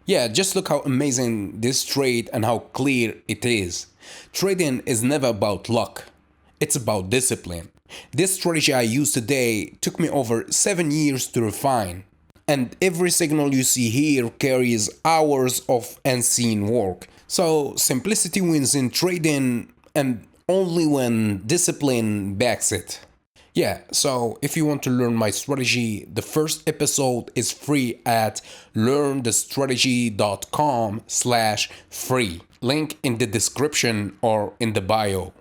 Yeah, just look how amazing this trade and how clear it is. Trading is never about luck, it's about discipline. This strategy I use today took me over 7 years to refine. And every signal you see here carries hours of unseen work. So simplicity wins in trading, and only when discipline backs it. Yeah, so if you want to learn my strategy, the first episode is free at learnthestrategy.com/free. Link in the description or in the bio.